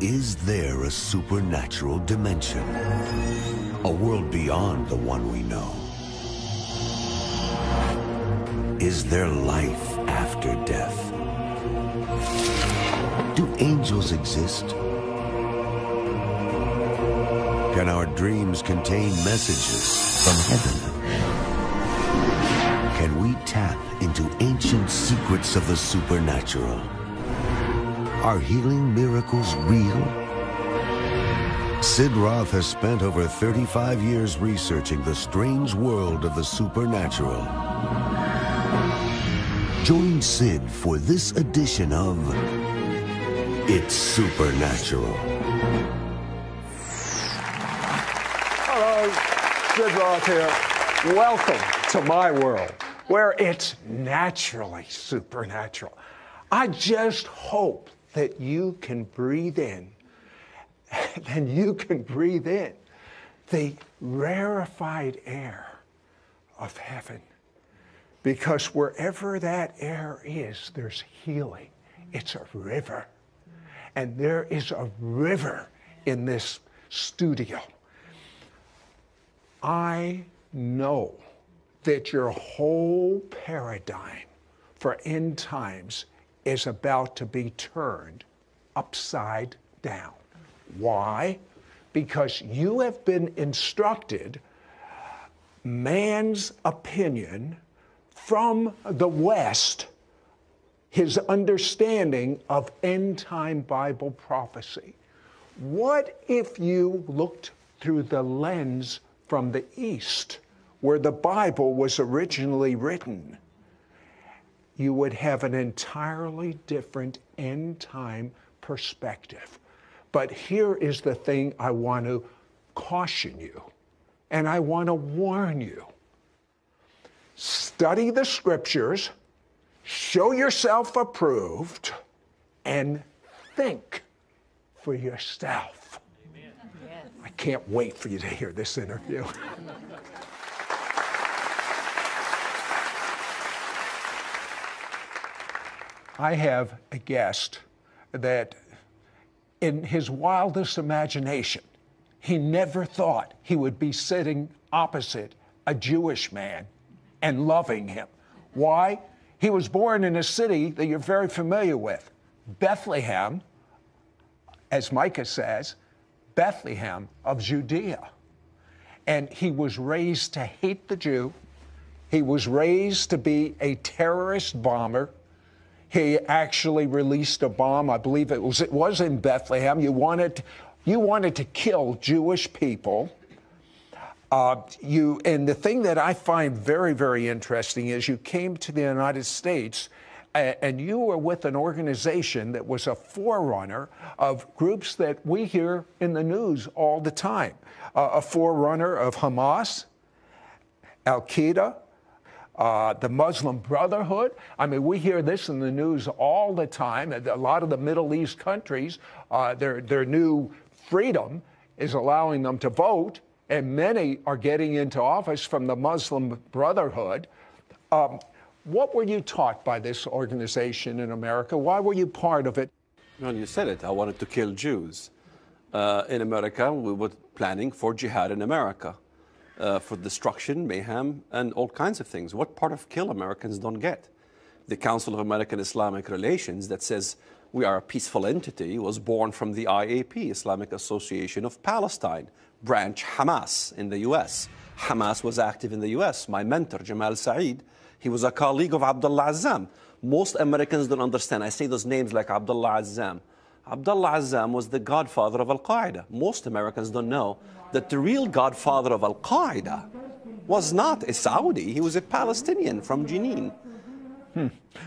Is there a supernatural dimension? A world beyond the one we know? Is there life after death? Do angels exist? Can our dreams contain messages from heaven? Can we tap into ancient secrets of the supernatural? Are healing miracles real? Sid Roth has spent over 35 years researching the strange world of the supernatural. Join Sid for this edition of It's Supernatural. Hello, Sid Roth here. Welcome to my world, where it's naturally supernatural. I just hope that you can breathe in, then you can breathe in the rarefied air of heaven. Because wherever that air is, there's healing. It's a river. And there is a river in this studio. I know that your whole paradigm for end times is about to be turned upside down. Why? Because you have been instructed man's opinion from the West, his understanding of end-time Bible prophecy. What if you looked through the lens from the East, where the Bible was originally written? You would have an entirely different end-time perspective. But here is the thing I want to caution you, and I want to warn you. Study the scriptures, show yourself approved, and think for yourself. Amen. Yes. I can't wait for you to hear this interview. I have a guest that in his wildest imagination, he never thought he would be sitting opposite a Jewish man and loving him. Why? He was born in a city that you're very familiar with, Bethlehem, as Micah says, Bethlehem of Judea. And he was raised to hate the Jew. He was raised to be a terrorist bomber. He actually released a bomb, I believe it was in Bethlehem. You wanted to kill Jewish people. And the thing that I find very, very interesting is you came to the United States and you were with an organization that was a forerunner of groups that we hear in the news all the time. A forerunner of Hamas, Al-Qaeda, the Muslim Brotherhood. I mean, we hear this in the news all the time. A lot of the Middle East countries, their new freedom is allowing them to vote, and many are getting into office from the Muslim Brotherhood. What were you taught by this organization in America? Why were you part of it? Well, you said it. I wanted to kill Jews. In America, we were planning for jihad in America. For destruction, mayhem, and all kinds of things. What part of kill Americans don't get? The Council of American Islamic Relations that says we are a peaceful entity was born from the IAP, Islamic Association of Palestine, branch Hamas in the U.S. Hamas was active in the U.S. My mentor, Jamal Saeed, he was a colleague of Abdullah Azzam. Most Americans don't understand. I say those names like Abdullah Azzam. Abdullah Azzam was the godfather of Al-Qaeda. Most Americans don't know that the real godfather of Al-Qaeda was not a Saudi. He was a Palestinian from Jenin.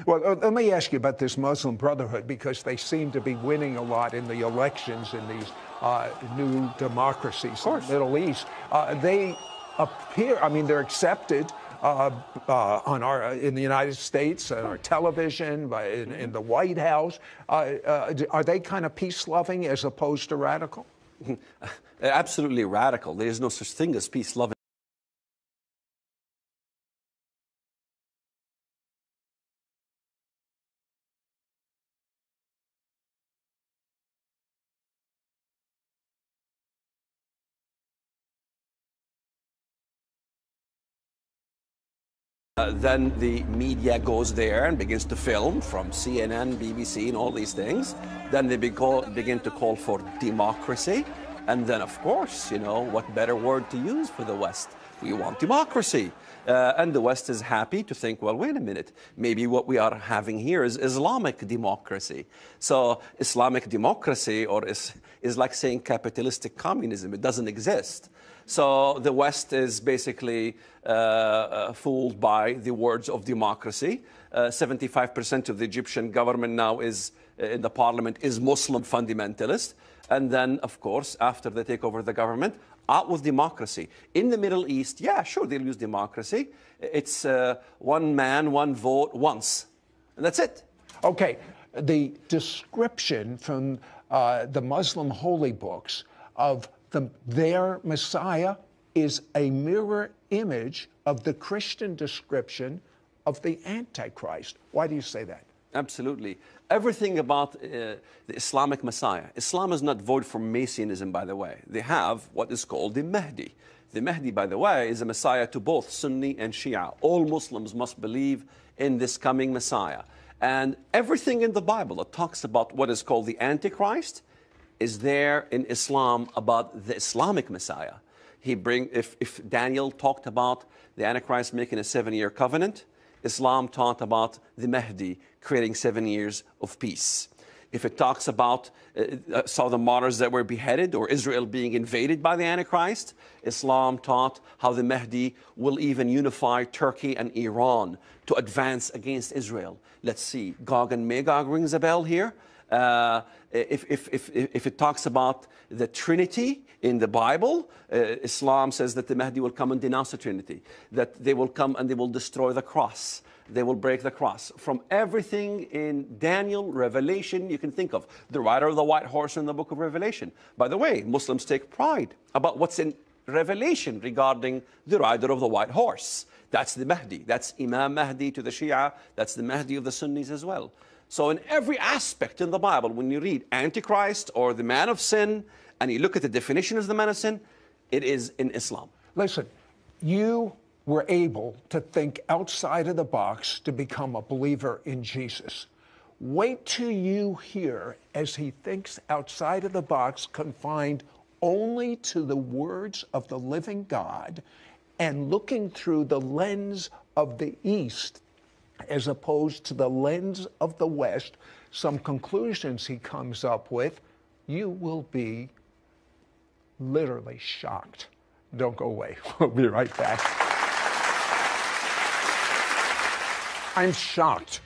Well, let me ask you about this Muslim Brotherhood, because they seem to be winning a lot in the elections in these new democracies in the Middle East. They appear, I mean, they're accepted in the United States, on our television, in the White House. Are they kind of peace-loving as opposed to radical? Absolutely radical. There is no such thing as peace-loving. Then the media goes there and begins to film from CNN, BBC, and all these things. Then they begin to call for democracy. And then, of course, you know, what better word to use for the West? We want democracy. And the West is happy to think, well, wait a minute, maybe what we are having here is Islamic democracy. So Islamic democracy is like saying capitalistic communism. It doesn't exist. So the West is basically fooled by the words of democracy. 75% of the Egyptian government now is, in the parliament, is Muslim fundamentalist. And then, of course, after they take over the government, out with democracy. In the Middle East, yeah, sure, they'll use democracy. It's one man, one vote, once. And that's it. Okay. The description from the Muslim holy books of their Messiah is a mirror image of the Christian description of the Antichrist. Why do you say that? Absolutely. Everything about the Islamic Messiah. Islam is not void from Messianism, by the way. They have what is called the Mahdi. The Mahdi, by the way, is a Messiah to both Sunni and Shia. All Muslims must believe in this coming Messiah. And everything in the Bible that talks about what is called the Antichrist is there in Islam about the Islamic Messiah. If Daniel talked about the Antichrist making a 7-year covenant, Islam taught about the Mahdi creating 7 years of peace. If it talks about the martyrs that were beheaded or Israel being invaded by the Antichrist, Islam taught how the Mahdi will even unify Turkey and Iran to advance against Israel. Let's see, Gog and Magog rings a bell here. If it talks about the Trinity in the Bible, Islam says that the Mahdi will come and denounce the Trinity, that they will come and they will destroy the cross. They will break the cross. From everything in Daniel, Revelation, you can think of. The rider of the white horse in the book of Revelation. By the way, Muslims take pride about what's in Revelation regarding the rider of the white horse. That's the Mahdi. That's Imam Mahdi to the Shia. That's the Mahdi of the Sunnis as well. So in every aspect in the Bible, when you read Antichrist or the man of sin, and you look at the definition of the man of sin, it is in Islam. Listen, you were able to think outside of the box to become a believer in Jesus. Wait till you hear as he thinks outside of the box, confined only to the words of the living God and looking through the lens of the East as opposed to the lens of the West, some conclusions he comes up with, you will be literally shocked. Don't go away. We'll be right back. I'm shocked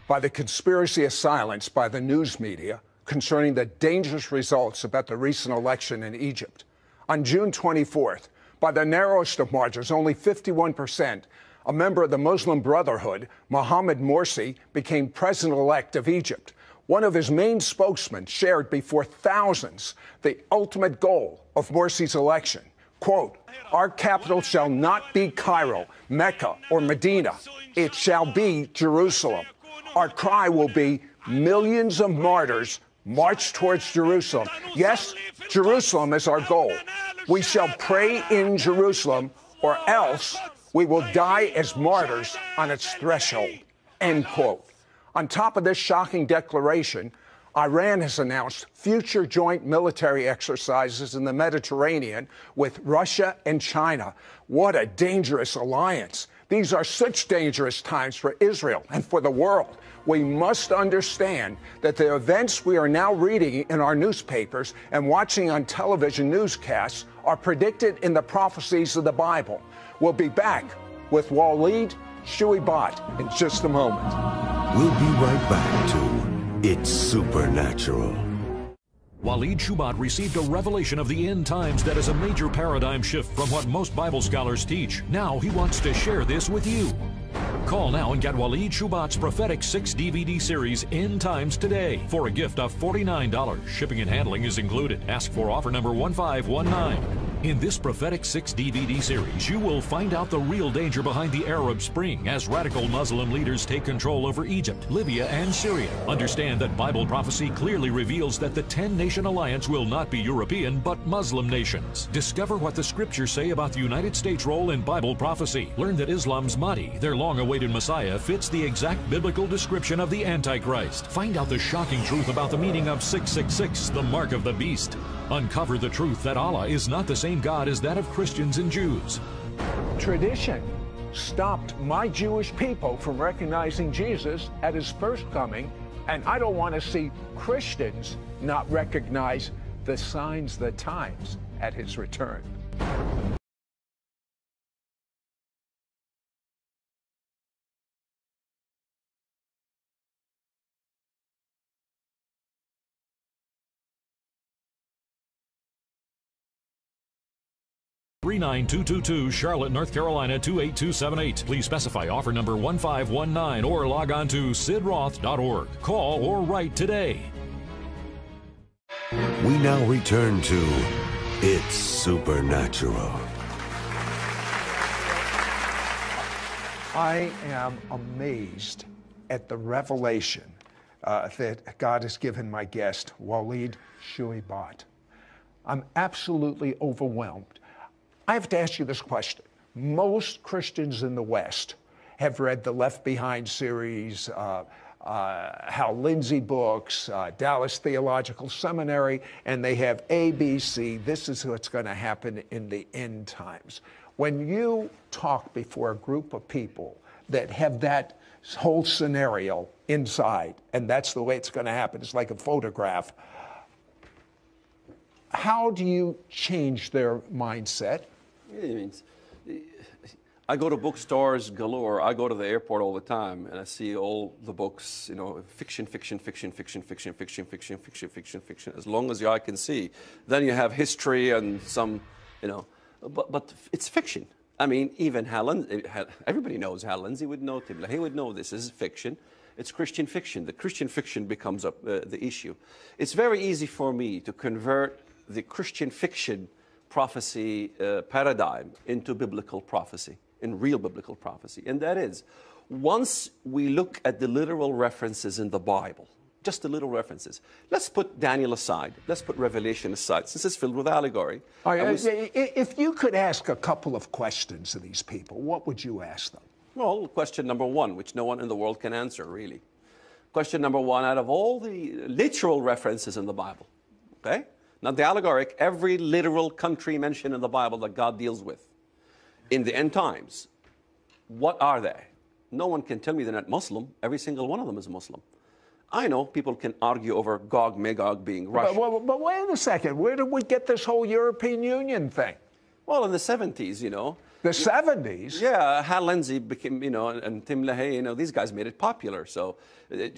by the conspiracy of silence by the news media concerning the dangerous results about the recent election in Egypt. On June 24th, by the narrowest of margins, only 51%, a member of the Muslim Brotherhood, Mohammed Morsi, became president-elect of Egypt. One of his main spokesmen shared before thousands the ultimate goal of Morsi's election. Quote, "Our capital shall not be Cairo, Mecca, or Medina. It shall be Jerusalem. Our cry will be millions of martyrs march towards Jerusalem. Yes, Jerusalem is our goal. We shall pray in Jerusalem, or else we will die as martyrs on its threshold." End quote. On top of this shocking declaration, Iran has announced future joint military exercises in the Mediterranean with Russia and China. What a dangerous alliance. These are such dangerous times for Israel and for the world. We must understand that the events we are now reading in our newspapers and watching on television newscasts are predicted in the prophecies of the Bible. We'll be back with Walid Shoebat in just a moment. We'll be right back to It's Supernatural. Walid Shoebat received a revelation of the end times that is a major paradigm shift from what most Bible scholars teach. Now he wants to share this with you. Call now and get Walid Shoebat's prophetic 6-DVD series, End Times, today for a gift of $49. Shipping and handling is included. Ask for offer number 1519. In this prophetic 6-DVD series, you will find out the real danger behind the Arab Spring as radical Muslim leaders take control over Egypt, Libya, and Syria. Understand that Bible prophecy clearly reveals that the 10-nation alliance will not be European, but Muslim nations. Discover what the scriptures say about the United States' role in Bible prophecy. Learn that Islam's Mahdi, their long-awaited Messiah, fits the exact biblical description of the Antichrist. Find out the shocking truth about the meaning of 666, the mark of the beast. Uncover the truth that Allah is not the same God as that of Christians and Jews. Tradition stopped my Jewish people from recognizing Jesus at his first coming, and I don't want to see Christians not recognize the signs, the times at his return. $39222 Charlotte, North Carolina 28278. Please specify offer number 1519 or log on to sidroth.org. Call or write today. We now return to It's Supernatural. I am amazed at the revelation that God has given my guest, Walid Shoebat. I'm absolutely overwhelmed. I have to ask you this question. Most Christians in the West have read the Left Behind series, Hal Lindsey books, Dallas Theological Seminary, and they have ABC. This is what's going to happen in the end times. When you talk before a group of people that have that whole scenario inside, and that's the way it's going to happen, it's like a photograph, how do you change their mindset? I go to bookstores galore. I go to the airport all the time, and I see all the books, you know, fiction, fiction, fiction, fiction, fiction, fiction, fiction, fiction, fiction, fiction, as long as your eye can see. Then you have history and some, you know, but it's fiction. I mean, even everybody knows Hal Lindsey would know, Tim LaHaye would know this is fiction. It's Christian fiction. The Christian fiction becomes the issue. It's very easy for me to convert the Christian fiction prophecy paradigm into biblical prophecy, in real biblical prophecy. And that is, once we look at the literal references in the Bible, just the literal references, let's put Daniel aside, let's put Revelation aside, since it's filled with allegory. If you could ask a couple of questions to these people, what would you ask them? Well, question number one, which no one in the world can answer, really. Question number one, out of all the literal references in the Bible, okay? Not the allegoric, every literal country mentioned in the Bible that God deals with in the end times, what are they? No one can tell me they're not Muslim. Every single one of them is Muslim. I know people can argue over Gog, Magog being Russia. But wait a second. Where did we get this whole European Union thing? Well, in the 70s, you know. The 70s? Yeah, Hal Lindsey became, you know, and Tim LaHaye, you know, these guys made it popular. So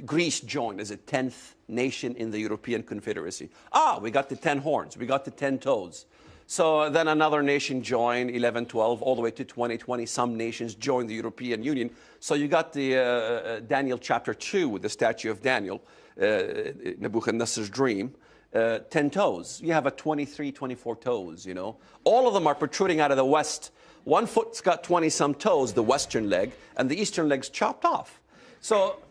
Greece joined as a 10th nation in the European Confederacy. We got the 10 horns, we got the 10 toes. So then another nation joined, 11, 12, all the way to 2020. Some nations joined the European Union. So you got the Daniel chapter 2 with the statue of Daniel, Nebuchadnezzar's dream. 10 toes. You have a 23, 24 toes, you know. All of them are protruding out of the west. One foot's got 20-some toes, the western leg, and the eastern leg's chopped off. So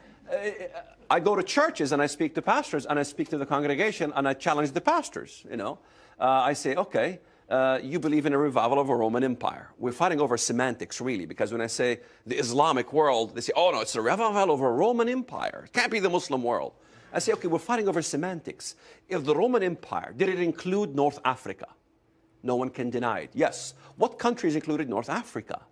I go to churches and I speak to pastors and I speak to the congregation and I challenge the pastors, you know. I say, okay, you believe in a revival of a Roman Empire. We're fighting over semantics, really, because when I say the Islamic world, they say, oh, no, it's a revival of a Roman Empire. It can't be the Muslim world. I say, okay, we're fighting over semantics. If the Roman Empire, did it include North Africa? No one can deny it. Yes. What countries included North Africa?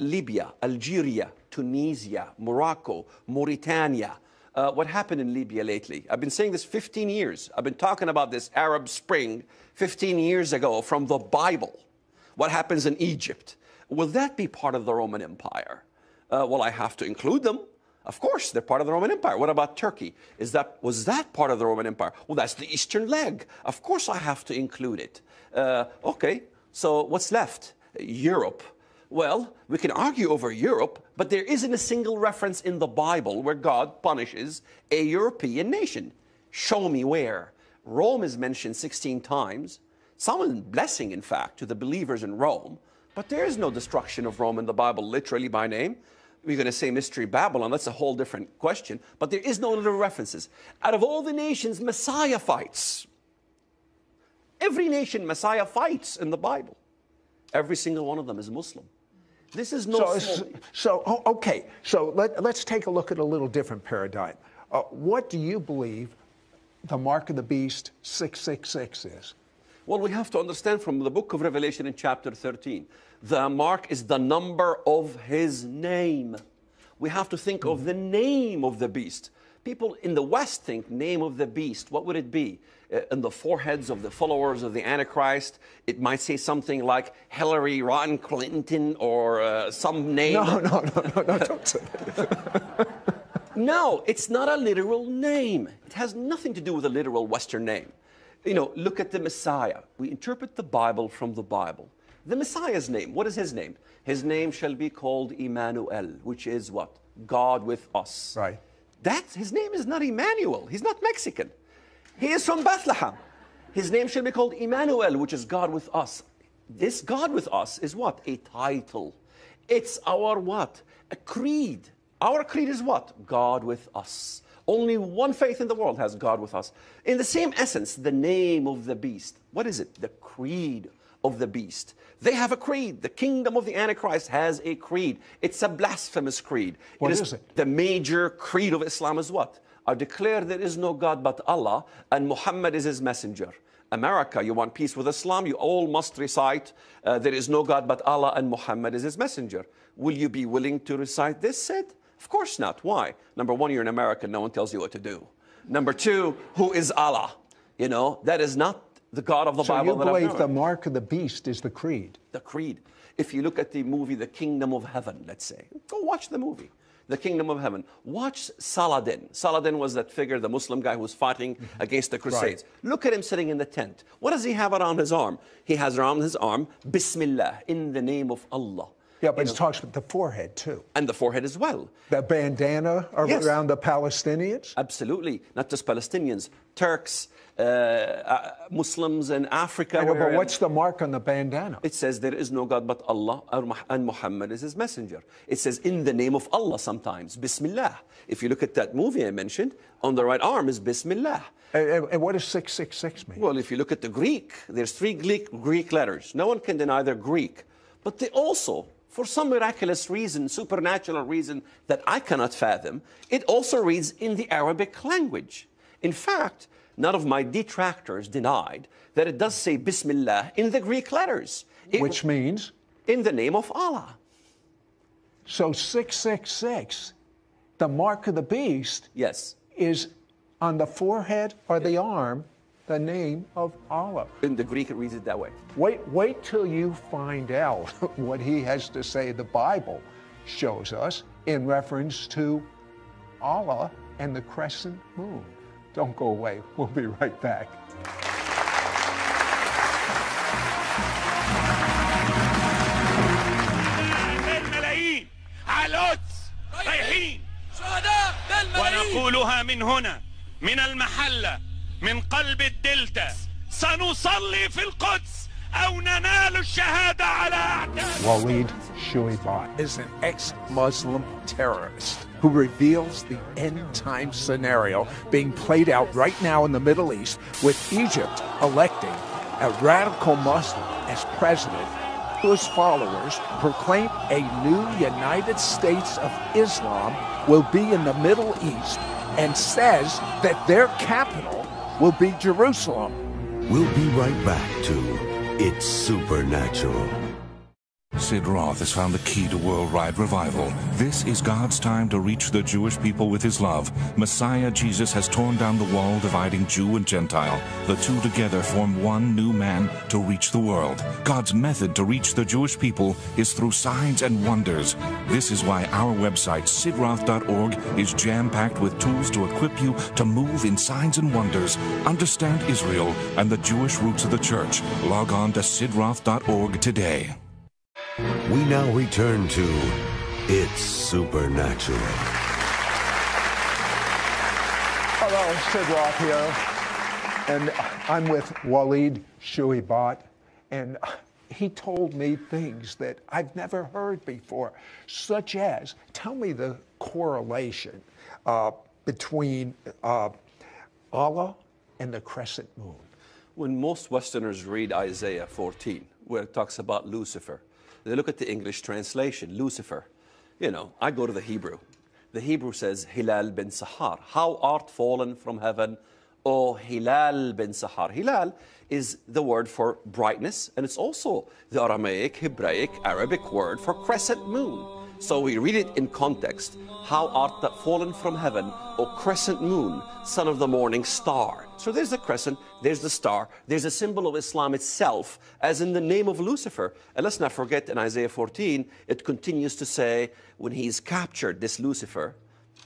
Libya, Algeria, Tunisia, Morocco, Mauritania. What happened in Libya lately? I've been saying this 15 years. I've been talking about this Arab Spring 15 years ago from the Bible. What happens in Egypt? Will that be part of the Roman Empire? Well, I have to include them. Of course, they're part of the Roman Empire. What about Turkey? Was that part of the Roman Empire? Well, that's the eastern leg. Of course, I have to include it. Okay, so what's left? Europe. Well, we can argue over Europe, but there isn't a single reference in the Bible where God punishes a European nation. Show me where. Rome is mentioned 16 times. some blessing, in fact, to the believers in Rome. But there is no destruction of Rome in the Bible, literally by name. We're going to say Mystery Babylon, that's a whole different question. But there is no little references. Out of all the nations, Messiah fights. Every nation, Messiah fights in the Bible. Every single one of them is Muslim. This is no... Okay, so let's take a look at a little different paradigm. What do you believe the mark of the beast 666 is? Well, we have to understand from the book of Revelation in chapter 13, the mark is the number of his name. We have to think of the name of the beast. People in the West think name of the beast. What would it be? In the foreheads of the followers of the Antichrist, it might say something like Hillary Rodham Clinton or some name. No, don't say that. No, it's not a literal name. It has nothing to do with a literal Western name. You know, look at the Messiah. We interpret the Bible from the Bible. The Messiah's name, what is his name? His name shall be called Emmanuel, which is what? God with us. Right. His name is not Emmanuel. He's not Mexican. He is from Bethlehem. His name shall be called Emmanuel, which is God with us. This God with us is what? A title. It's our what? A creed. Our creed is what? God with us. Only one faith in the world has God with us. In the same essence, the name of the beast. What is it? The creed of the beast. They have a creed. The kingdom of the Antichrist has a creed. It's a blasphemous creed. What is it? The major creed of Islam is what? I declare there is no God but Allah, and Muhammad is his messenger. America, you want peace with Islam, you all must recite, there is no God but Allah, and Muhammad is his messenger. Will you be willing to recite this, Sid? Of course not. Why? Number one, you're an American. No one tells you what to do. Number two, who is Allah? You know, that is not the God of the Bible. So you believe the mark of the beast is the creed? The creed. If you look at the movie, The Kingdom of Heaven, let's say, go watch the movie. The Kingdom of Heaven. Watch Saladin. Saladin was that figure, the Muslim guy who was fighting against the Crusades. Right. Look at him sitting in the tent. What does he have around his arm? He has around his arm, Bismillah, in the name of Allah. Yeah, but it talks about the forehead, too. And the forehead as well. The bandana around the Palestinians? Absolutely. Not just Palestinians, Turks, Muslims in Africa. I know, but what's the mark on the bandana? It says there is no God but Allah and Muhammad is his messenger. It says in the name of Allah sometimes, Bismillah. If you look at that movie I mentioned, on the right arm is Bismillah. And what does 666 mean? Well, if you look at the Greek, there's 3 Greek letters. No one can deny they're Greek. But they also, for some miraculous reason, supernatural reason that I cannot fathom, it also reads in the Arabic language. In fact, none of my detractors denied that it does say Bismillah in the Greek letters. Which means? In the name of Allah. So 666, the mark of the beast, yes, is on the forehead or the arm, the name of Allah. In the Greek, it reads it that way. Wait till you find out what he has to say the Bible shows us in reference to Allah and the crescent moon. Don't go away. We'll be right back. الملايين على القدس رايحين ونقولها من هنا من المحلة من قلب الدلتا سنصلي في القدس أو ننال الشهادة على أعدائنا. Walid Shoebat is an ex-Muslim terrorist who reveals the end-time scenario being played out right now in the Middle East, with Egypt electing a radical Muslim as president whose followers proclaim a new United States of Islam will be in the Middle East and says that their capital will be Jerusalem. We'll be right back to It's Supernatural. Sid Roth has found the key to worldwide revival. This is God's time to reach the Jewish people with his love. Messiah Jesus has torn down the wall dividing Jew and Gentile. The two together form one new man to reach the world. God's method to reach the Jewish people is through signs and wonders. This is why our website, sidroth.org, is jam-packed with tools to equip you to move in signs and wonders, understand Israel and the Jewish roots of the church. Log on to sidroth.org today. We now return to It's Supernatural. Hello, Sid Roth here. And I'm with Walid Shoebat, and he told me things that I've never heard before, such as, tell me the correlation between Allah and the crescent moon. When most Westerners read Isaiah 14, where it talks about Lucifer, they look at the English translation, Lucifer. You know, I go to the Hebrew. The Hebrew says, Hilal bin Sahar. How art fallen from heaven, O Hilal bin Sahar. Hilal is the word for brightness, and it's also the Aramaic, Hebraic, Arabic word for crescent moon. So we read it in context. How art thou fallen from heaven, O crescent moon, son of the morning star. So there's the crescent, there's the star, there's a symbol of Islam itself, as in the name of Lucifer. And let's not forget, in Isaiah 14, it continues to say, when he's captured, this Lucifer,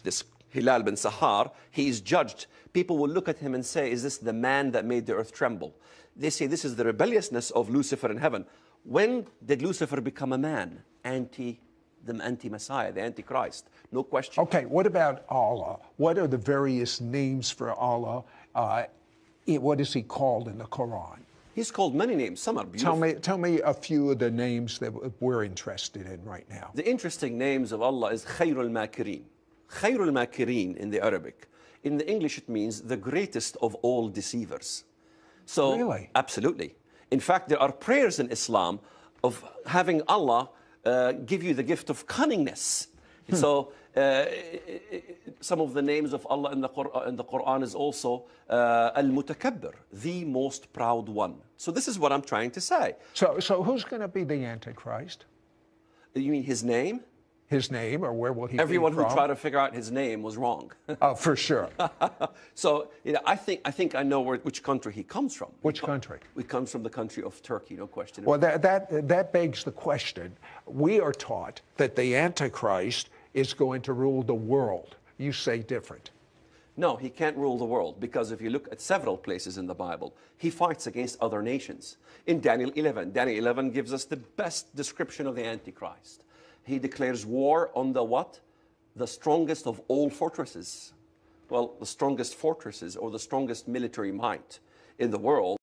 this Hilal bin Sahar, he's judged. People will look at him and say, is this the man that made the earth tremble? They say this is the rebelliousness of Lucifer in heaven. When did Lucifer become a man? The anti-Messiah, the Antichrist, no question. Okay, what about Allah? What are the various names for Allah? What is he called in the Quran? He's called many names. Some are beautiful. Tell me a few of the names that we're interested in right now. The interesting names of Allah is Khairul Makirin. Khairul Makirin in the Arabic. In the English, it means the greatest of all deceivers. So, really? Absolutely. In fact, there are prayers in Islam of having Allah give you the gift of cunningness. So some of the names of Allah in the Quran is also Al-Mutakabbir, the most proud one. So this is what I'm trying to say. So who's going to be the Antichrist? You mean his name? His name, or where will he Everyone be from? who tried to figure out his name was wrong. Oh, for sure. So, you know, I think I know which country he comes from. Which country? He comes from the country of Turkey, no question. Well, that begs the question. We are taught that the Antichrist is going to rule the world. You say different. No, he can't rule the world, because if you look at several places in the Bible, he fights against other nations. In Daniel 11, Daniel 11 gives us the best description of the Antichrist. He declares war on the what? The strongest of all fortresses. Well, the strongest fortresses, or the strongest military might in the world.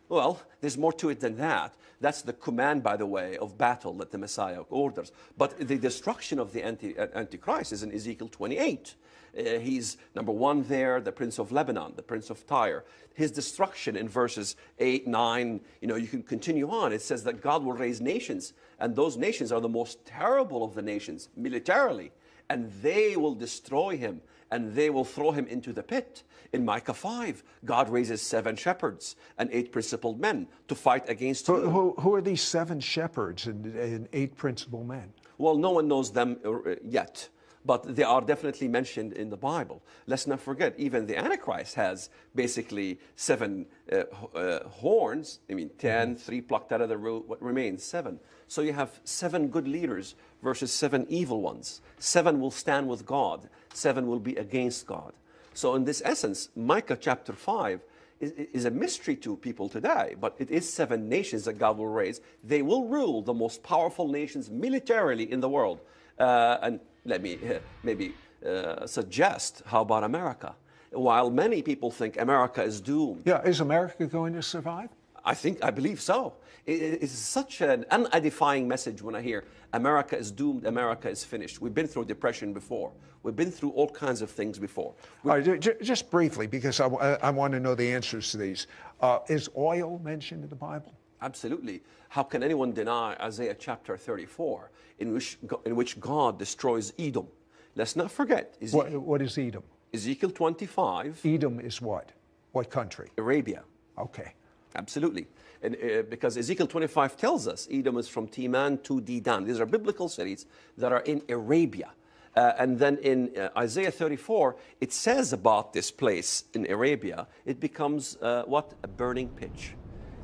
Well, there's more to it than that. That's the command, by the way, of battle that the Messiah orders. But the destruction of the Antichrist is in Ezekiel 28. He's, number one there, the prince of Lebanon, the prince of Tyre. His destruction in verses 8, 9, you know, you can continue on. It says that God will raise nations, and those nations are the most terrible of the nations, militarily. And they will destroy him, and they will throw him into the pit. In Micah 5, God raises 7 shepherds and 8 principal men to fight against him. Who are these 7 shepherds and 8 principal men? Well, no one knows them yet, but they are definitely mentioned in the Bible. Let's not forget, even the Antichrist has basically 7 horns. I mean, 10, 3 plucked out of the root, what remains? 7. So you have 7 good leaders versus 7 evil ones. 7 will stand with God. 7 will be against God. So in this essence, Micah chapter 5 is a mystery to people today, but it is 7 nations that God will raise. They will rule the most powerful nations militarily in the world. And let me maybe suggest, how about America? While many people think America is doomed. Yeah, is America going to survive? I believe so. It's such an unedifying message when I hear America is doomed, America is finished. We've been through depression before. We've been through all kinds of things before. All right, just briefly, because I want to know the answers to these. Is oil mentioned in the Bible? Absolutely. How can anyone deny Isaiah chapter 34, in which God destroys Edom? Let's not forget. What is Edom? Ezekiel 25. Edom is what? What country? Arabia. Okay. Absolutely. And, because Ezekiel 25 tells us Edom is from Teman to Dedan. These are biblical cities that are in Arabia. And then in Isaiah 34, it says about this place in Arabia, it becomes what? A burning pitch.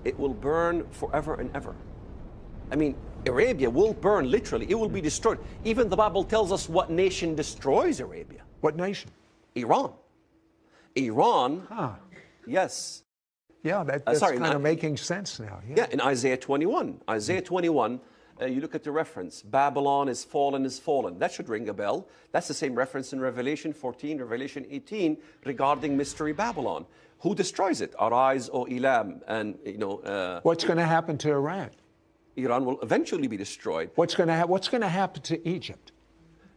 It will burn forever and ever. I mean, Arabia will burn literally. It will be destroyed. Even the Bible tells us what nation destroys Arabia. What nation? Iran. Iran, Huh. yes. Yeah, that's sorry, kind of making sense now. Yeah, in Isaiah 21. Isaiah 21, you look at the reference. Babylon is fallen, is fallen. That should ring a bell. That's the same reference in Revelation 14, Revelation 18 regarding Mystery Babylon. Who destroys it? Arise, O Elam. And, what's going to happen to Iran? Iran will eventually be destroyed. What's going to happen to Egypt?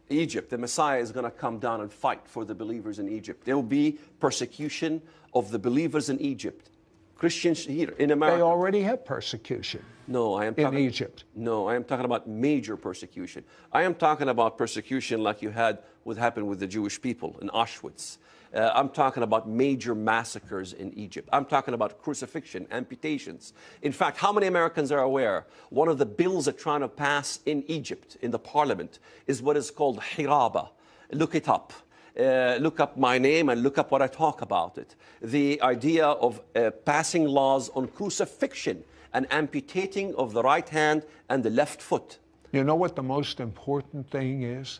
Egypt, the Messiah is going to come down and fight for the believers in Egypt. There will be persecution of the believers in Egypt. Christians here in America. They already have persecution. No, I am talking, in Egypt. No, I am talking about major persecution. I am talking about persecution like you had what happened with the Jewish people in Auschwitz. I'm talking about major massacres in Egypt. I'm talking about crucifixion, amputations. In fact, how many Americans are aware one of the bills they're trying to pass in Egypt, in the parliament, is what is called hiraba. Look it up. Look up my name and look up what I talk about it. The idea of passing laws on crucifixion and amputating of the right hand and the left foot. You know what the most important thing is?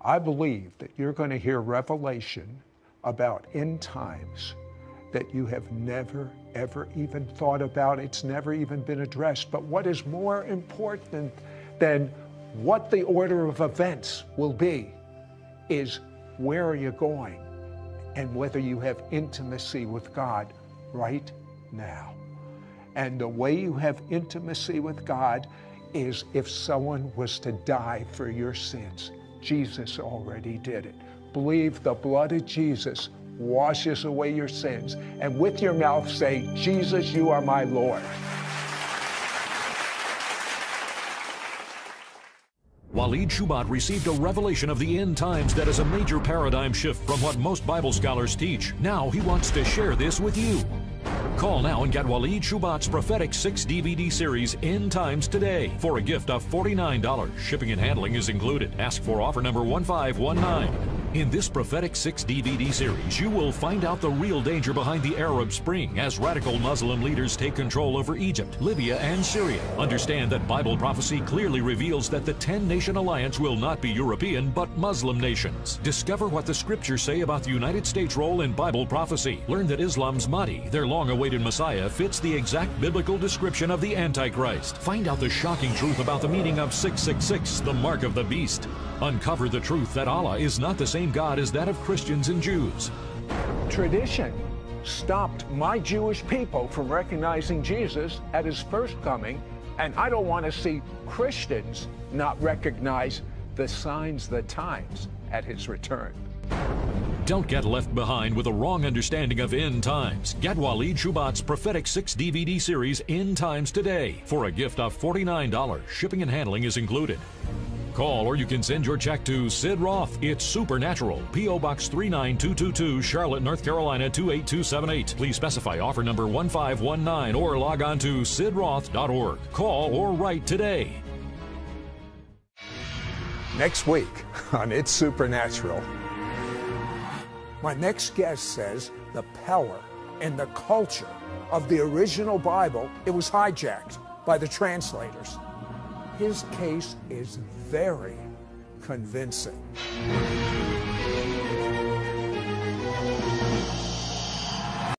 I believe that you're going to hear revelation about end times that you have never, ever even thought about. It's never even been addressed. But what is more important than what the order of events will be is where are you going and whether you have intimacy with God right now. And the way you have intimacy with God is if someone was to die for your sins. Jesus already did it. Believe the blood of Jesus washes away your sins. And with your mouth say, Jesus, you are my Lord. Walid Shoebat received a revelation of the end times that is a major paradigm shift from what most Bible scholars teach. Now he wants to share this with you. Call now and get Walid Shoebat's prophetic 6-DVD series, End Times, today for a gift of $49. Shipping and handling is included. Ask for offer number 1519. In this prophetic 6-DVD series, you will find out the real danger behind the Arab Spring as radical Muslim leaders take control over Egypt, Libya, and Syria. Understand that Bible prophecy clearly reveals that the 10-nation alliance will not be European but Muslim nations. Discover what the scriptures say about the United States' role in Bible prophecy. Learn that Islam's Mahdi, their long-awaited Messiah, fits the exact biblical description of the Antichrist. Find out the shocking truth about the meaning of 666, the mark of the beast. Uncover the truth that Allah is not the same God as that of Christians and Jews. Tradition stopped my Jewish people from recognizing Jesus at his first coming, and I don't want to see Christians not recognize the signs, the times at his return. Don't get left behind with a wrong understanding of end times. Get Walid Shoebat's prophetic 6-DVD series, End Times, today for a gift of $49. Shipping and handling is included. Call or you can send your check to Sid Roth. It's Supernatural. P.O. Box 39222, Charlotte, North Carolina 28278. Please specify offer number 1519 or log on to sidroth.org. Call or write today. Next week on It's Supernatural, my next guest says the power and the culture of the original Bible, it was hijacked by the translators. His case is very convincing.